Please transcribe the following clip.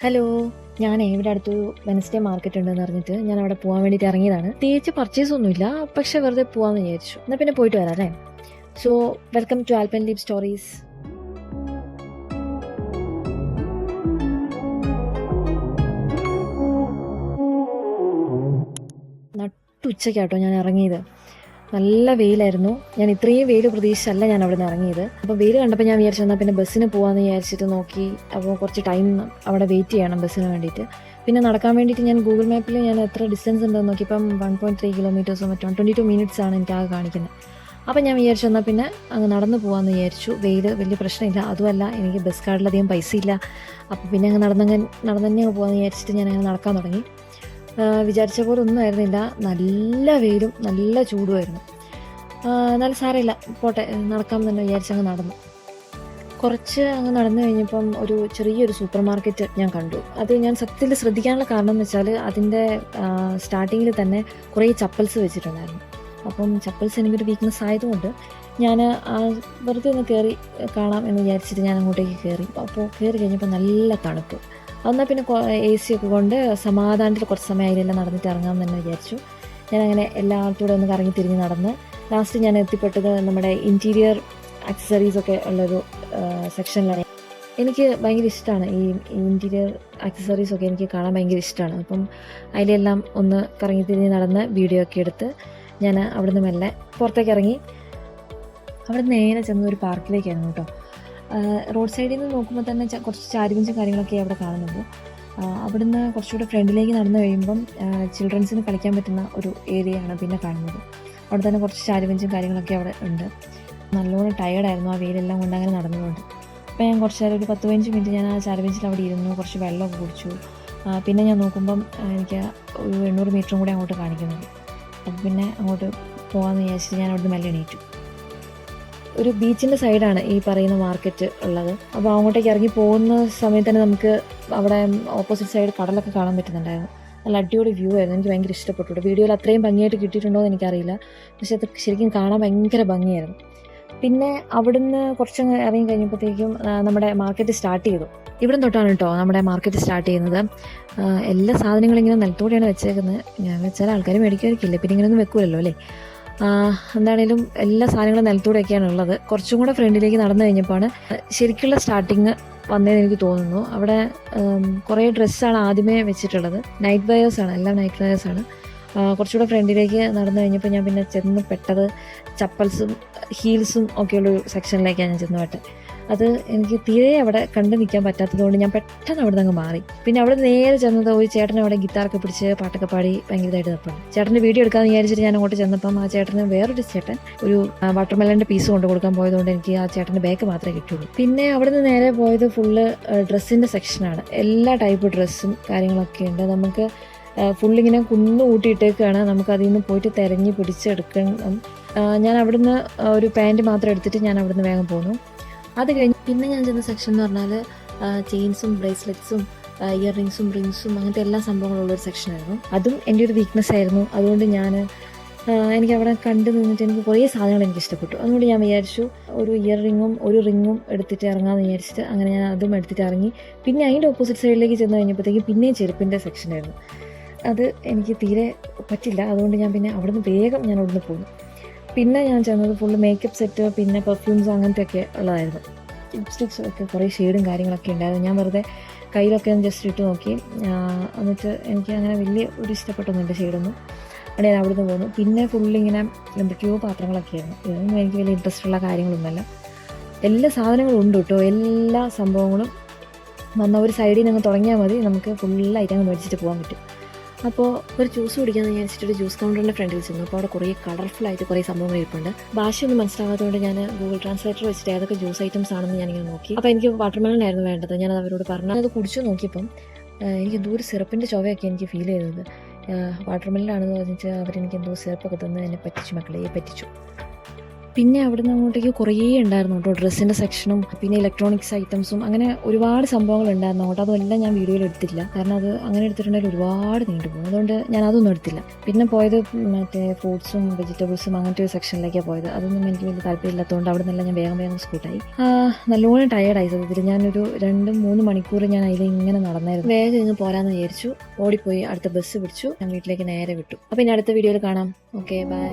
Hello. ഞാനേ ഇവിടെ അടുത്തൊരു വെനസ്ഡേ മാർക്കറ്റ് ഉണ്ടെന്ന് അറിഞ്ഞിട്ട് ഞാൻ അവിടെ പോകാൻ വേണ്ടിയിട്ട് ഇറങ്ങിയതാണ്. പ്രത്യേകിച്ച് പർച്ചേസ് ഒന്നുമില്ല, പക്ഷെ വെറുതെ പോകാമെന്ന് വിചാരിച്ചു. എന്നാൽ പിന്നെ പോയിട്ട് വരാം അല്ലേ. So welcome to Alpan leave stories. നട്ടുച്ചയ്ക്കാട്ടോ ഞാൻ ഇറങ്ങിയത്. നല്ല വെയിലായിരുന്നു. ഞാൻ ഇത്രയും വെയിൽ പ്രതീക്ഷിച്ചല്ല ഞാൻ അവിടെ നിന്ന് ഇറങ്ങിയത്. അപ്പോൾ വെയിൽ കണ്ടപ്പോൾ ഞാൻ വിചാരിച്ചു എന്നാൽ പിന്നെ ബസ്സിന് പോകാമെന്ന് വിചാരിച്ചിട്ട് നോക്കി. അപ്പോൾ കുറച്ച് ടൈം അവിടെ വെയിറ്റ് ചെയ്യണം ബസ്സിന് വേണ്ടിയിട്ട്. പിന്നെ നടക്കാൻ വേണ്ടിയിട്ട് ഞാൻ ഗൂഗിൾ മാപ്പിൽ ഞാൻ എത്ര ഡിസ്റ്റൻസ് ഉണ്ടെന്ന് നോക്കിയപ്പം 1.3 കിലോമീറ്റേഴ്സോ മറ്റോ 22 മിനിറ്റ്സ് ആണ് എനിക്ക് ആകെ കാണിക്കുന്നത്. അപ്പം ഞാൻ വിചാരിച്ചു എന്നാൽ പിന്നെ അങ്ങ് നടന്നു പോകാമെന്ന് വിചാരിച്ചു. വെയിൽ വലിയ പ്രശ്നമില്ല. അതുമല്ല എനിക്ക് ബസ് കാർഡിലധികം പൈസ ഇല്ല. അപ്പോൾ പിന്നെ അങ്ങ് നടന്നു തന്നെ പോകാമെന്ന് വിചാരിച്ചിട്ട് ഞാൻ അങ്ങനെ നടക്കാൻ തുടങ്ങി. വിചാരിച്ച പോലെ ഒന്നും ആയിരുന്നില്ല. നല്ല വെയിലും നല്ല ചൂടുമായിരുന്നു. എന്നാലും സാരമില്ല, പോട്ടെ, നടക്കാം തന്നെ വിചാരിച്ചങ്ങ് നടന്നു. കുറച്ച് അങ്ങ് നടന്നു കഴിഞ്ഞപ്പം ഒരു ചെറിയൊരു സൂപ്പർ മാർക്കറ്റ് ഞാൻ കണ്ടു. അത് ഞാൻ സത്യത്തിൽ ശ്രദ്ധിക്കാനുള്ള കാരണം എന്ന് വെച്ചാൽ അതിൻ്റെ സ്റ്റാർട്ടിങ്ങിൽ തന്നെ കുറേ ചപ്പൽസ് വെച്ചിട്ടുണ്ടായിരുന്നു. അപ്പം ചപ്പൽസ് എനിക്കൊരു വീക്ക്നെസ് ആയതുകൊണ്ട് ഞാൻ വെറുതെ ഒന്ന് കയറി കാണാം എന്ന് വിചാരിച്ചിട്ട് ഞാൻ അങ്ങോട്ടേക്ക് കയറി. അപ്പോൾ കയറി കഴിഞ്ഞപ്പോൾ നല്ല തണുപ്പ്. എന്നാൽ പിന്നെ AC ഒക്കെ കൊണ്ട് സമാധാനത്തിൽ കുറച്ച് സമയം അതിലെല്ലാം നടന്നിട്ട് ഇറങ്ങാമെന്ന് തന്നെ വിചാരിച്ചു. ഞാനങ്ങനെ എല്ലായിടത്തൂടെ ഒന്ന് കറങ്ങി തിരിഞ്ഞ് നടന്ന് ലാസ്റ്റ് ഞാൻ എത്തിപ്പെട്ടത് നമ്മുടെ ഇൻറ്റീരിയർ ആക്സസറീസൊക്കെ ഉള്ളൊരു സെക്ഷനിലാണ്. എനിക്ക് ഭയങ്കര ഇഷ്ടമാണ് ഈ ഇൻറ്റീരിയർ ആക്സസറീസൊക്കെ എനിക്ക് കാണാൻ ഭയങ്കര ഇഷ്ടമാണ്. അപ്പം അതിലെല്ലാം ഒന്ന് കറങ്ങി തിരിഞ്ഞ് നടന്ന് വീഡിയോ ഒക്കെ എടുത്ത് ഞാൻ അവിടുന്ന് മെല്ലെ പുറത്തേക്ക് ഇറങ്ങി. അവിടെ നേരെ ചെന്ന ഒരു പാർക്കിലേക്കായിരുന്നു കേട്ടോ. റോഡ് സൈഡിൽ നിന്ന് നോക്കുമ്പോൾ തന്നെ കുറച്ച് ചാരുവഞ്ചും കാര്യങ്ങളൊക്കെ അവിടെ കാണുന്നുണ്ട്. അവിടുന്ന് കുറച്ചുകൂടെ ഫ്രണ്ടിലേക്ക് നടന്നു കഴിയുമ്പം ചിൽഡ്രൻസിന് കളിക്കാൻ പറ്റുന്ന ഒരു ഏരിയയാണ് പിന്നെ കാണുന്നത്. അവിടെ തന്നെ കുറച്ച് ചാരുവഞ്ചും കാര്യങ്ങളൊക്കെ അവിടെ ഉണ്ട്. നല്ലോണം ടയേർഡായിരുന്നു ആ വെയിലെല്ലാം കൊണ്ട് അങ്ങനെ നടന്നതുകൊണ്ട്. അപ്പോൾ ഞാൻ കുറച്ച് നേരം ഒരു 10-15 മിനിറ്റ് ഞാൻ ആ ചാരുവഞ്ചിൽ അവിടെ ഇരുന്നു, കുറച്ച് വെള്ളമൊക്കെ കുടിച്ചു. പിന്നെ ഞാൻ നോക്കുമ്പം എനിക്ക് ഒരു 800 മീറ്ററും കൂടെ അങ്ങോട്ട് കാണിക്കുന്നുണ്ട്. അപ്പോൾ പിന്നെ അങ്ങോട്ട് പോകാമെന്ന് വിചാരിച്ചിട്ട് ഞാൻ അവിടുന്ന് മെല്ലെ എണീറ്റു. ഒരു ബീച്ചിൻ്റെ സൈഡാണ് ഈ പറയുന്ന മാർക്കറ്റ് ഉള്ളത്. അപ്പോൾ അങ്ങോട്ടേക്ക് ഇറങ്ങി പോകുന്ന സമയത്ത് തന്നെ നമുക്ക് അവിടെ ഓപ്പോസിറ്റ് സൈഡ് കടലൊക്കെ കാണാൻ പറ്റുന്നുണ്ടായിരുന്നു. നല്ല അടിപൊളി വ്യൂ ആയിരുന്നു. എനിക്ക് ഭയങ്കര ഇഷ്ടപ്പെട്ടു. വീഡിയോയിൽ അത്രയും ഭംഗിയായിട്ട് കിട്ടിയിട്ടുണ്ടോ എന്ന് എനിക്കറിയില്ല, പക്ഷെ അത് ശരിക്കും കാണാൻ ഭയങ്കര ഭംഗിയായിരുന്നു. പിന്നെ അവിടുന്ന് കുറച്ചങ്ങ് ഇറങ്ങി കഴിഞ്ഞപ്പോഴത്തേക്കും നമ്മുടെ മാർക്കറ്റ് സ്റ്റാർട്ട് ചെയ്തു. ഇവിടെ തൊട്ടാണ് കേട്ടോ നമ്മുടെ മാർക്കറ്റ് സ്റ്റാർട്ട് ചെയ്യുന്നത്. എല്ലാ സാധനങ്ങളും ഇങ്ങനെ നിലത്തോടെയാണ് വെച്ചേക്കുന്നത്. ഞാൻ വെച്ചാൽ ആൾക്കാർ മേടിക്കുമായിരിക്കില്ല, പിന്നെ ഇങ്ങനെയൊന്നും വെക്കൂലല്ലോ അല്ലേ. എന്താണേലും എല്ലാ സാധനങ്ങളും നിലത്തൂടെയൊക്കെയാണ് ഉള്ളത്. കുറച്ചും കൂടെ ഫ്രണ്ടിലേക്ക് നടന്നു കഴിഞ്ഞപ്പോഴാണ് ശരിക്കുള്ള സ്റ്റാർട്ടിങ് വന്നതെന്ന് എനിക്ക് തോന്നുന്നു. അവിടെ കുറേ ഡ്രസ്സാണ് ആദ്യമേ വെച്ചിട്ടുള്ളത്. നൈറ്റ് വെയേഴ്സാണ്, എല്ലാം നൈറ്റ് വെയേഴ്സാണ്. കുറച്ചുകൂടെ ഫ്രണ്ടിലേക്ക് നടന്നു കഴിഞ്ഞപ്പോൾ ഞാൻ പിന്നെ ചെന്ന് പെട്ടത് ചപ്പൽസും ഹീൽസും ഒക്കെയുള്ളൊരു സെക്ഷനിലേക്കാണ് ഞാൻ ചെന്ന് പെട്ടത്. അത് എനിക്ക് തീരെ അവിടെ കണ്ടു നിൽക്കാൻ പറ്റാത്തതുകൊണ്ട് ഞാൻ പെട്ടെന്ന് അവിടെ നിന്ന് അങ്ങ് മാറി. പിന്നെ അവിടെ നേരെ ചെന്നത് ഒരു ചേട്ടൻ അവിടെ ഗിത്താറൊക്കെ പിടിച്ച് പാട്ടൊക്കെ പാടി ഭയങ്കരമായിട്ട് തപ്പാണ്. ചേട്ടൻ്റെ വീഡിയോ എടുക്കാമെന്ന് വിചാരിച്ചിട്ട് ഞാൻ അങ്ങോട്ട് ചെന്നപ്പം ആ ചേട്ടന് വേറൊരു ചേട്ടൻ ഒരു വാട്ടർമെലൻ്റെ പീസ് കൊണ്ട് കൊടുക്കാൻ പോയതുകൊണ്ട് എനിക്ക് ആ ചേട്ടൻ്റെ ബാഗ് മാത്രമേ കിട്ടുള്ളൂ. പിന്നെ അവിടെ നിന്ന് നേരെ പോയത് ഫുള്ള് ഡ്രസ്സിൻ്റെ സെക്ഷനാണ്. എല്ലാ ടൈപ്പ് ഡ്രസ്സും കാര്യങ്ങളൊക്കെ ഉണ്ട്. നമുക്ക് ഫുള്ളിങ്ങനെ കുന്നു കൂട്ടിയിട്ടേക്കാണ്. നമുക്ക് അതിൽ നിന്ന് പോയിട്ട് തിരഞ്ഞ് പിടിച്ചെടുക്കണം. ഞാൻ അവിടുന്ന് ഒരു പാൻറ്റ് മാത്രം എടുത്തിട്ട് ഞാൻ അവിടുന്ന് വേഗം പോന്നു. അത് കഴിഞ്ഞ് പിന്നെ ഞാൻ ചെന്ന സെക്ഷൻ എന്ന് പറഞ്ഞാൽ ചെയിൻസും ബ്രേസ്ലെറ്റ്സും ഇയർ റിങ്സും റിങ്സും അങ്ങനത്തെ എല്ലാ സംഭവങ്ങളുള്ളൊരു സെക്ഷനായിരുന്നു. അതും എൻ്റെ ഒരു വീക്ക്നെസ് ആയിരുന്നു. അതുകൊണ്ട് എനിക്ക് അവിടെ കണ്ടു നിന്നിട്ട് എനിക്ക് കുറേ സാധനങ്ങൾ എനിക്ക് ഇഷ്ടപ്പെട്ടു. അതുകൊണ്ട് ഞാൻ വിചാരിച്ചു ഒരു ഇയർ റിങ്ങും ഒരു റിങ്ങും എടുത്തിട്ട് ഇറങ്ങാമെന്ന് വിചാരിച്ചിട്ട് അങ്ങനെ ഞാൻ അതും എടുത്തിട്ട് ഇറങ്ങി. പിന്നെ അതിൻ്റെ ഓപ്പോസിറ്റ് സൈഡിലേക്ക് ചെന്ന് കഴിഞ്ഞപ്പോഴത്തേക്കും പിന്നെയും ചെരുപ്പിൻ്റെ സെക്ഷനായിരുന്നു. അത് എനിക്ക് തീരെ പറ്റില്ല. അതുകൊണ്ട് ഞാൻ പിന്നെ അവിടുന്ന് വേഗം ഞാൻ അവിടുന്ന് പോന്നു. പിന്നെ ഞാൻ ചെന്നത് ഫുള്ള് മേക്കപ്പ് സെറ്റ്, പിന്നെ പെർഫ്യൂംസ് അങ്ങനത്തെയൊക്കെ ഉള്ളതായിരുന്നു. ലിപ്സ്റ്റിക്സും ഒക്കെ കുറേ ഷെയ്ഡും കാര്യങ്ങളൊക്കെ ഉണ്ടായിരുന്നു. ഞാൻ വെറുതെ കയ്യിലൊക്കെ ഒന്ന് ജസ്റ്റ് ഇട്ട് നോക്കി. എന്നിട്ട് എനിക്ക് അങ്ങനെ വലിയ ഒരു ഇഷ്ടപ്പെട്ടൊന്നുമില്ല ഷെയ്ഡൊന്നും. അവിടെ ഞാൻ അവിടുന്ന് പോന്നു. പിന്നെ ഫുള്ളിങ്ങനെ എന്തൊക്കെയോ പാത്രങ്ങളൊക്കെ ആയിരുന്നു. ഇതൊന്നും എനിക്ക് വലിയ ഇൻട്രസ്റ്റ് ഉള്ള കാര്യങ്ങളൊന്നുമല്ല. എല്ലാ സാധനങ്ങളും ഉണ്ട് കേട്ടോ. എല്ലാ സംഭവങ്ങളും വന്ന ഒരു സൈഡിൽ നിന്ന് തുടങ്ങിയാൽ മതി, നമുക്ക് ഫുള്ളായിട്ട് അങ്ങ് മേടിച്ചിട്ട് പോകാൻ പറ്റും. അപ്പോൾ ഒരു ജ്യൂസ് കുടിക്കാമെന്ന് വിചാരിച്ചിട്ട് ഒരു ജ്യൂസ് കൗണ്ടറിൻ്റെ ഫ്രണ്ടിൽ ചെന്നു. അപ്പോൾ അവിടെ കുറേ കളർഫുള്ളായിട്ട് കുറേ സംഭവങ്ങൾ ഇരിപ്പുണ്ട്. ഭാഷയൊന്നും മനസ്സിലാകാത്തതുകൊണ്ട് ഞാൻ ഗൂഗിൾ ട്രാൻസ്ലേറ്റർ വെച്ചിട്ട് ഏതൊക്കെ ജ്യൂസ് ഐറ്റംസ് ആണെന്ന് ഞാനിങ്ങനെ നോക്കി. അപ്പോൾ എനിക്ക് വാട്ടർമെലൺ ആയിരുന്നു വേണ്ടത്. ഞാനത് അവരോട് പറഞ്ഞു. അത് കുടിച്ചു നോക്കിയപ്പം എനിക്ക് എന്തോ ഒരു സിറപ്പിൻ്റെ ചുവയൊക്കെ എനിക്ക് ഫീൽ ചെയ്തത്. വാട്ടർമെലൺ ആണെന്ന് പറഞ്ഞിട്ട് അവരെനിക്ക് എന്തോ സിറപ്പൊക്കെ തന്ന് എന്നെ പറ്റിച്ചു, മക്കളെ പറ്റിച്ചു. പിന്നെ അവിടുന്ന് അങ്ങോട്ടേക്ക് കുറേ ഉണ്ടായിരുന്നു കേട്ടോ, ഡ്രസ്സിൻ്റെ സെക്ഷനും പിന്നെ ഇലക്ട്രോണിക്സ് ഐറ്റംസും, അങ്ങനെ ഒരുപാട് സംഭവങ്ങൾ ഉണ്ടായിരുന്നു അങ്ങോട്ട്. അതെല്ലാം ഞാൻ വീഡിയോയിൽ എടുത്തില്ല, കാരണം അത് അങ്ങനെ എടുത്തിട്ടുണ്ടെങ്കിൽ ഒരുപാട് നീണ്ടുപോകും. അതുകൊണ്ട് ഞാൻ അതൊന്നും എടുത്തില്ല. പിന്നെ പോയത് മറ്റേ ഫ്രൂട്ട്സും വെജിറ്റബിൾസും അങ്ങനത്തെ ഒരു സെക്ഷനിലേക്കാണ് പോയത്. അതൊന്നും എനിക്ക് വലിയ താല്പര്യമില്ലാത്തതുകൊണ്ട് അവിടെ നിന്നെല്ലാം ഞാൻ വേഗം വേഗം സ്കൂട്ടായി. നല്ലോണം ടയേർഡായി സത്യത്തിൽ. ഞാനൊരു 2-3 മണിക്കൂർ ഞാൻ അതിൽ ഇങ്ങനെ നടന്നായിരുന്നു. വേഗം ഇങ്ങ് പോരാന്ന് വിചാരിച്ചു, ഓടിപ്പോയി അടുത്ത ബസ് പിടിച്ചു, ഞാൻ വീട്ടിലേക്ക് നേരെ വിട്ടു. അപ്പോൾ ഇനി അടുത്ത വീഡിയോയിൽ കാണാം. Okay, by.